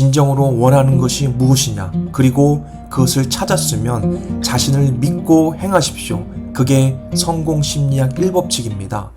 진정으로 원하는 것이 무엇이냐, 그리고 그것을 찾았으면 자신을 믿고 행하십시오. 그게 성공 심리학 1법칙입니다.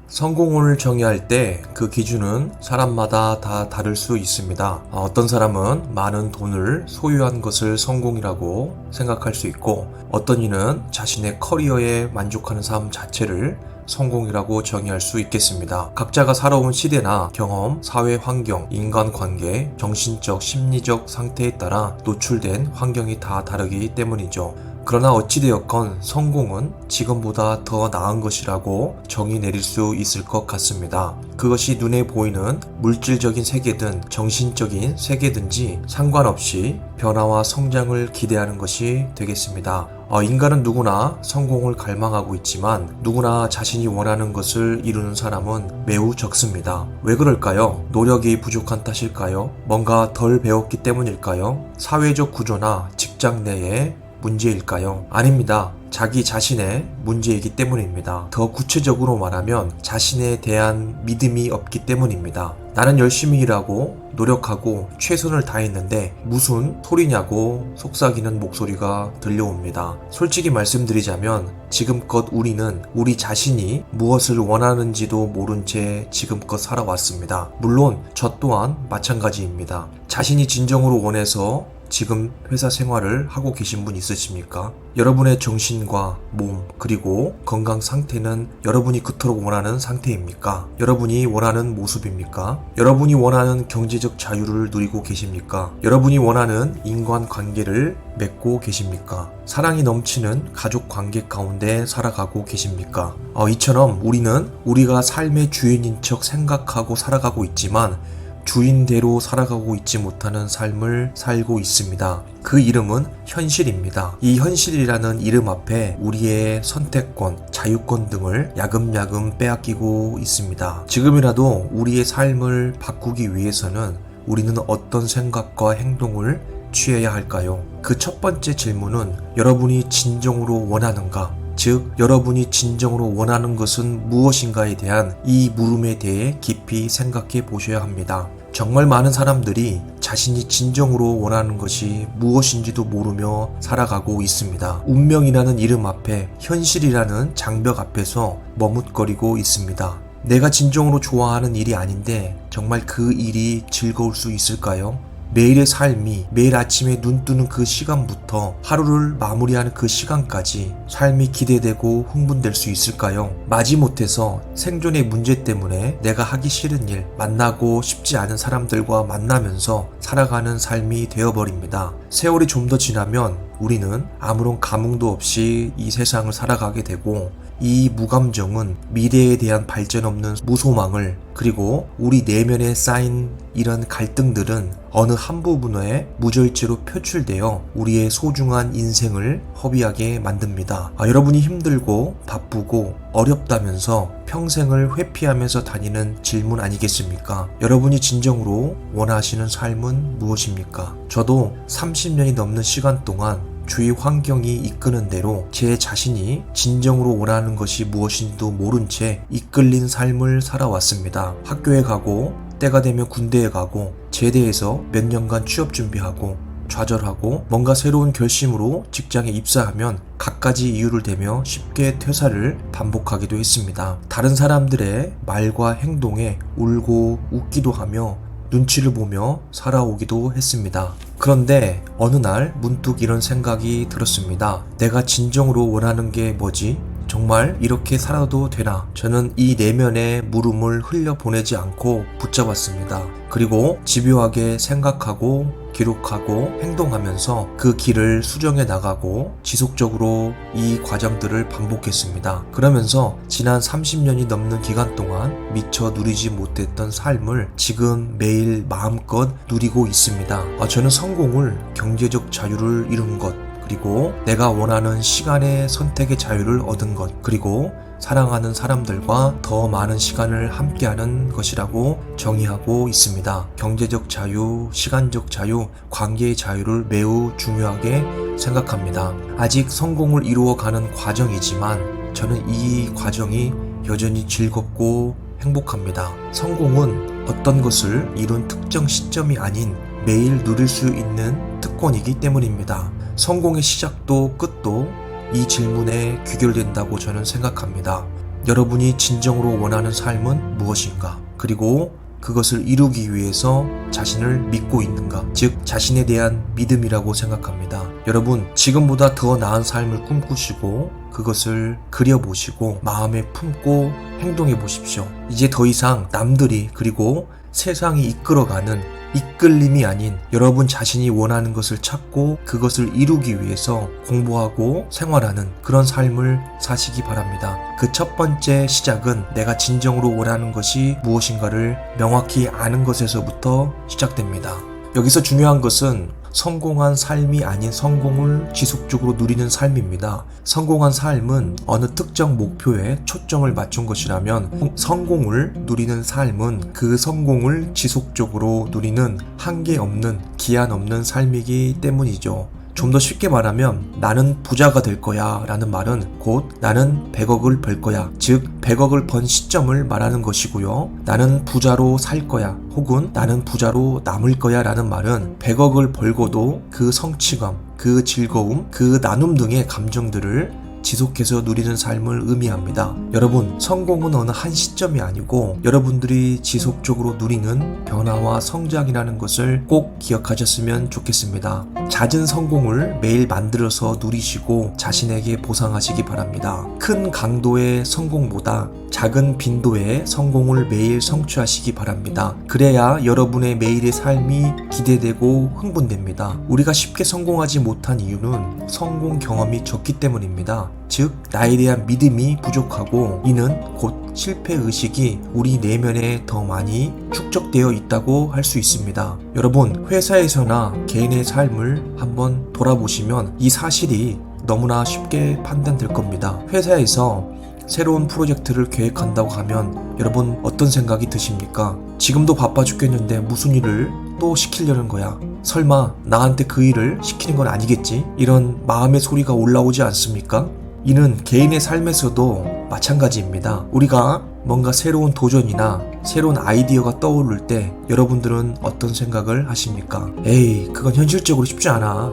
성공을 정의할 때 그 기준은 사람마다 다 다를 수 있습니다. 어떤 사람은 많은 돈을 소유한 것을 성공이라고 생각할 수 있고, 어떤 이는 자신의 커리어에 만족하는 삶 자체를 성공이라고 정의할 수 있겠습니다. 각자가 살아온 시대나 경험, 사회 환경, 인간관계, 정신적, 심리적 상태에 따라 노출된 환경이 다 다르기 때문이죠. 그러나 어찌되었건 성공은 지금보다 더 나은 것이라고 정의 내릴 수 있을 것 같습니다. 그것이 눈에 보이는 물질적인 세계든 정신적인 세계든지 상관없이 변화와 성장을 기대하는 것이 되겠습니다. 인간은 누구나 성공을 갈망하고 있지만 누구나 자신이 원하는 것을 이루는 사람은 매우 적습니다. 왜 그럴까요? 노력이 부족한 탓일까요? 뭔가 덜 배웠기 때문일까요? 사회적 구조나 직장 내의 문제일까요? 아닙니다. 자기 자신의 문제이기 때문입니다. 더 구체적으로 말하면 자신에 대한 믿음이 없기 때문입니다. 나는 열심히 일하고 노력하고 최선을 다했는데 무슨 소리냐고 속삭이는 목소리가 들려옵니다. 솔직히 말씀드리자면 지금껏 우리는 우리 자신이 무엇을 원하는지도 모른 채 지금껏 살아왔습니다. 물론 저 또한 마찬가지입니다. 자신이 진정으로 원해서 지금 회사 생활을 하고 계신 분 있으십니까? 여러분의 정신과 몸 그리고 건강 상태는 여러분이 그토록 원하는 상태입니까? 여러분이 원하는 모습입니까? 여러분이 원하는 경제적 자유를 누리고 계십니까? 여러분이 원하는 인간관계를 맺고 계십니까? 사랑이 넘치는 가족 관계 가운데 살아가고 계십니까? 이처럼 우리는 우리가 삶의 주인인 척 생각하고 살아가고 있지만 주인대로 살아가고 있지 못하는 삶을 살고 있습니다. 그 이름은 현실입니다. 이 현실이라는 이름 앞에 우리의 선택권, 자유권 등을 야금야금 빼앗기고 있습니다. 지금이라도 우리의 삶을 바꾸기 위해서는 우리는 어떤 생각과 행동을 취해야 할까요? 그 첫 번째 질문은 여러분이 진정으로 원하는가? 즉, 여러분이 진정으로 원하는 것은 무엇인가에 대한 이 물음에 대해 깊이 생각해 보셔야 합니다. 정말 많은 사람들이 자신이 진정으로 원하는 것이 무엇인지도 모르며 살아가고 있습니다. 운명이라는 이름 앞에 현실이라는 장벽 앞에서 머뭇거리고 있습니다. 내가 진정으로 좋아하는 일이 아닌데 정말 그 일이 즐거울 수 있을까요? 매일의 삶이 매일 아침에 눈 뜨는 그 시간부터 하루를 마무리하는 그 시간까지 삶이 기대되고 흥분될 수 있을까요? 마지못해서 생존의 문제 때문에 내가 하기 싫은 일, 만나고 싶지 않은 사람들과 만나면서 살아가는 삶이 되어버립니다. 세월이 좀 더 지나면 우리는 아무런 감흥도 없이 이 세상을 살아가게 되고, 이 무감정은 미래에 대한 발전 없는 무소망을, 그리고 우리 내면에 쌓인 이런 갈등들은 어느 한 부분에 무절제로 표출되어 우리의 소중한 인생을 허비하게 만듭니다. 여러분이 힘들고 바쁘고 어렵다면서 평생을 회피하면서 다니는 질문 아니겠습니까? 여러분이 진정으로 원하시는 삶은 무엇입니까? 저도 30년이 넘는 시간 동안 주위 환경이 이끄는 대로 제 자신이 진정으로 원하는 것이 무엇인지도 모른 채 이끌린 삶을 살아왔습니다. 학교에 가고, 때가 되면 군대에 가고, 제대해서 몇 년간 취업 준비하고, 좌절하고, 뭔가 새로운 결심으로 직장에 입사하면 갖가지 이유를 대며 쉽게 퇴사를 반복하기도 했습니다. 다른 사람들의 말과 행동에 울고 웃기도 하며 눈치를 보며 살아오기도 했습니다. 그런데 어느 날 문득 이런 생각이 들었습니다. 내가 진정으로 원하는 게 뭐지? 정말 이렇게 살아도 되나? 저는 이 내면의 물음을 흘려보내지 않고 붙잡았습니다. 그리고 집요하게 생각하고 기록하고 행동하면서 그 길을 수정해 나가고 지속적으로 이 과정들을 반복했습니다. 그러면서 지난 30년이 넘는 기간 동안 미처 누리지 못했던 삶을 지금 매일 마음껏 누리고 있습니다. 저는 성공을 경제적 자유를 이룬 것, 그리고 내가 원하는 시간의 선택의 자유를 얻은 것, 그리고 사랑하는 사람들과 더 많은 시간을 함께하는 것이라고 정의하고 있습니다. 경제적 자유, 시간적 자유, 관계의 자유를 매우 중요하게 생각합니다. 아직 성공을 이루어가는 과정이지만 저는 이 과정이 여전히 즐겁고 행복합니다. 성공은 어떤 것을 이룬 특정 시점이 아닌 매일 누릴 수 있는 특권이기 때문입니다. 성공의 시작도 끝도 이 질문에 귀결된다고 저는 생각합니다. 여러분이 진정으로 원하는 삶은 무엇인가? 그리고 그것을 이루기 위해서 자신을 믿고 있는가? 즉, 자신에 대한 믿음이라고 생각합니다. 여러분, 지금보다 더 나은 삶을 꿈꾸시고 그것을 그려보시고 마음에 품고 행동해 보십시오. 이제 더 이상 남들이 그리고 세상이 이끌어가는 이끌림이 아닌 여러분 자신이 원하는 것을 찾고 그것을 이루기 위해서 공부하고 생활하는 그런 삶을 사시기 바랍니다. 그 첫 번째 시작은 내가 진정으로 원하는 것이 무엇인가를 명확히 아는 것에서부터 시작됩니다. 여기서 중요한 것은 성공한 삶이 아닌 성공을 지속적으로 누리는 삶입니다. 성공한 삶은 어느 특정 목표에 초점을 맞춘 것이라면 성공을 누리는 삶은 그 성공을 지속적으로 누리는 한계 없는 기한 없는 삶이기 때문이죠. 좀 더 쉽게 말하면 나는 부자가 될 거야 라는 말은 곧 나는 100억을 벌 거야, 즉 100억을 번 시점을 말하는 것이고요. 나는 부자로 살 거야 혹은 나는 부자로 남을 거야 라는 말은 100억을 벌고도 그 성취감, 그 즐거움, 그 나눔 등의 감정들을 지속해서 누리는 삶을 의미합니다. 여러분, 성공은 어느 한 시점이 아니고 여러분들이 지속적으로 누리는 변화와 성장이라는 것을 꼭 기억하셨으면 좋겠습니다. 잦은 성공을 매일 만들어서 누리시고 자신에게 보상하시기 바랍니다. 큰 강도의 성공보다 작은 빈도의 성공을 매일 성취하시기 바랍니다. 그래야 여러분의 매일의 삶이 기대되고 흥분됩니다. 우리가 쉽게 성공하지 못한 이유는 성공 경험이 적기 때문입니다. 즉, 나에 대한 믿음이 부족하고 이는 곧 실패의식이 우리 내면에 더 많이 축적되어 있다고 할 수 있습니다. 여러분, 회사에서나 개인의 삶을 한번 돌아보시면 이 사실이 너무나 쉽게 판단될 겁니다. 회사에서 새로운 프로젝트를 계획한다고 하면 여러분 어떤 생각이 드십니까? 지금도 바빠 죽겠는데 무슨 일을 또 시키려는 거야? 설마 나한테 그 일을 시키는 건 아니겠지? 이런 마음의 소리가 올라오지 않습니까? 이는 개인의 삶에서도 마찬가지입니다. 우리가 뭔가 새로운 도전이나 새로운 아이디어가 떠오를 때 여러분들은 어떤 생각을 하십니까? 에이, 그건 현실적으로 쉽지 않아.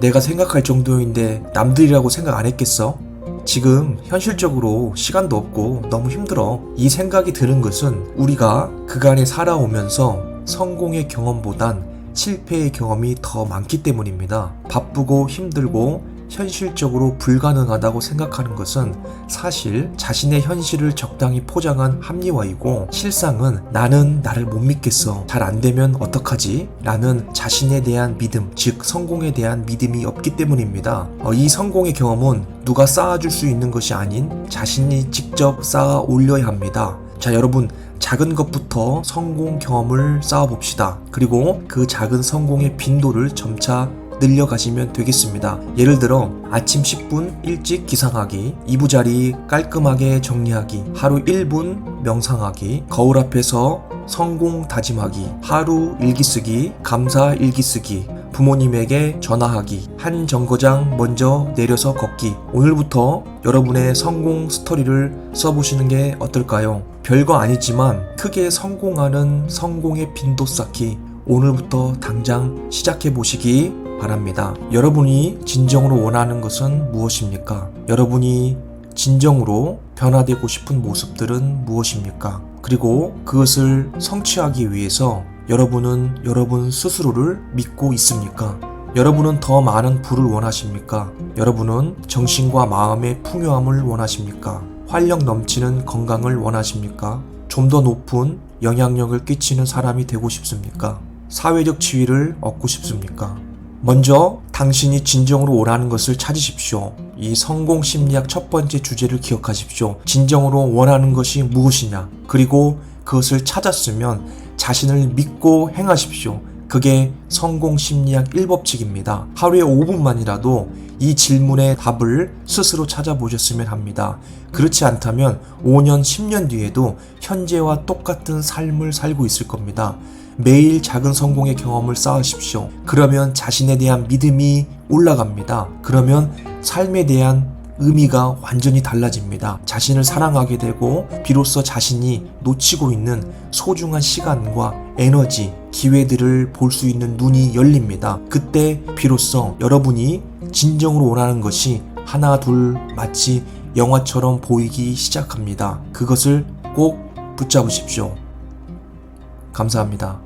내가 생각할 정도인데 남들이라고 생각 안 했겠어? 지금 현실적으로 시간도 없고 너무 힘들어. 이 생각이 드는 것은 우리가 그간에 살아오면서 성공의 경험보단 실패의 경험이 더 많기 때문입니다. 바쁘고 힘들고 현실적으로 불가능하다고 생각하는 것은 사실 자신의 현실을 적당히 포장한 합리화이고, 실상은 나는 나를 못 믿겠어, 잘 안 되면 어떡하지? 라는 자신에 대한 믿음, 즉 성공에 대한 믿음이 없기 때문입니다. 이 성공의 경험은 누가 쌓아줄 수 있는 것이 아닌 자신이 직접 쌓아 올려야 합니다. 자, 여러분, 작은 것부터 성공 경험을 쌓아봅시다. 그리고 그 작은 성공의 빈도를 점차 늘려가시면 되겠습니다. 예를 들어 아침 10분 일찍 기상하기, 이부자리 깔끔하게 정리하기, 하루 1분 명상하기, 거울 앞에서 성공 다짐하기, 하루 일기 쓰기, 감사 일기 쓰기, 부모님에게 전화하기, 한 정거장 먼저 내려서 걷기. 오늘부터 여러분의 성공 스토리를 써보시는 게 어떨까요? 별거 아니지만 크게 성공하는 성공의 빈도 쌓기, 오늘부터 당장 시작해 보시기 바랍니다. 여러분이 진정으로 원하는 것은 무엇입니까? 여러분이 진정으로 변화되고 싶은 모습들은 무엇입니까? 그리고 그것을 성취하기 위해서 여러분은 여러분 스스로를 믿고 있습니까? 여러분은 더 많은 부를 원하십니까? 여러분은 정신과 마음의 풍요함을 원하십니까? 활력 넘치는 건강을 원하십니까? 좀 더 높은 영향력을 끼치는 사람이 되고 싶습니까? 사회적 지위를 얻고 싶습니까? 먼저 당신이 진정으로 원하는 것을 찾으십시오. 이 성공 심리학 첫 번째 주제를 기억하십시오. 진정으로 원하는 것이 무엇이냐? 그리고 그것을 찾았으면 자신을 믿고 행하십시오. 그게 성공 심리학 1법칙입니다. 하루에 5분만이라도 이 질문의 답을 스스로 찾아보셨으면 합니다. 그렇지 않다면 5년, 10년 뒤에도 현재와 똑같은 삶을 살고 있을 겁니다. 매일 작은 성공의 경험을 쌓으십시오. 그러면 자신에 대한 믿음이 올라갑니다. 그러면 삶에 대한 의미가 완전히 달라집니다. 자신을 사랑하게 되고 비로소 자신이 놓치고 있는 소중한 시간과 에너지, 기회들을 볼 수 있는 눈이 열립니다. 그때 비로소 여러분이 진정으로 원하는 것이 하나 둘 마치 영화처럼 보이기 시작합니다. 그것을 꼭 붙잡으십시오. 감사합니다.